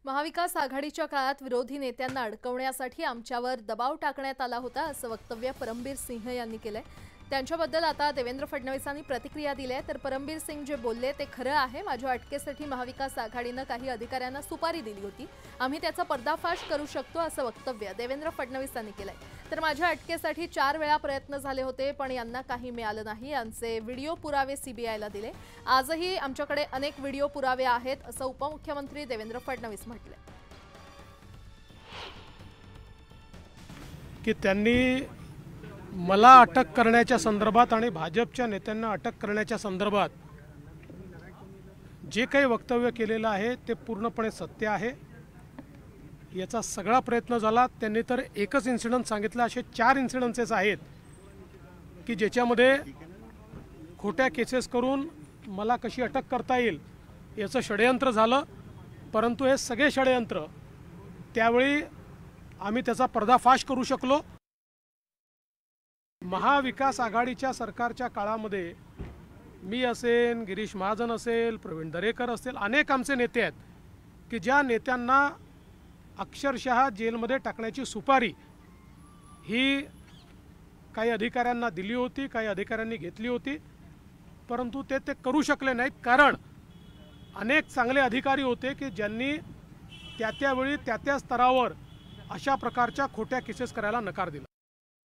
महाविकास आघाडीच्या काळात विरोधी नेत्यांना अडकवण्यासाठी आमच्यावर दबाव टाकण्यात आला होता असं वक्तव्य परमबीर सिंह यांनी केलंय। त्यांच्याबद्दल आता देवेंद्र फडणवीसांनी प्रतिक्रिया दिली आहे। तर परमबीर सिंह जे बोलले ते खरं आहे। माझ्या अटकेसाठी महाविकास आघाडीने काही अधिकाऱ्यांना सुपारी दिली होती, आम्ही त्याचा पर्दाफाश करू शकतो असं वक्तव्य देवेंद्र फडणवीसांनी केलंय। तर माझ्या अटकेसाठी 4 वेळा प्रयत्न झाले होते, पण यांना काही मिळालं नाही। यांचे व्हिडिओ पुरावे सीबीआयला दिले। आजही आमच्याकडे अनेक व्हिडिओ पुरावे आहेत असं उपमुख्यमंत्री देवेंद्र फडणवीस म्हटले की त्यांनी मला अटक करण्याच्या संदर्भात आणि भाजपच्या नेत्यांना अटक करण्याच्या संदर्भात जे काही वक्तव्य केलेलं आहे ते पूर्णपणे सत्य आहे। याचा सगळा प्रयत्न झाला। त्यांनी तर एकच इन्सिडेंट सांगितलं, असे 4 इन्सिडेंसेस आहेत की ज्याच्यामध्ये खोट्या केसेस करून मला कशी अटक करता येईल याचं षडयंत्र झालं। परंतु हे सगळे षडयंत्र त्यावेळी आम्ही त्याचा पर्दाफाश करू शकलो। महाविकास आघाडीच्या सरकारच्या काळामध्ये मी असेल, गिरीश महाजन असेल, प्रवीण दरेकर असेल, अनेक आमचे नेते आहेत की ज्या नेत्यांना अक्षरशः जेलमध्ये टाकण्याची सुपारी ही काही अधिकाऱ्यांना दिली होती, काही अधिकाऱ्यांनी घेतली होती, परंतु ते करू शकले नाहीत। कारण अनेक चांगले अधिकारी होते की ज्यांनी त्या स्तरावर अशा प्रकारच्या खोट्या केसेस करायला नकार दिला।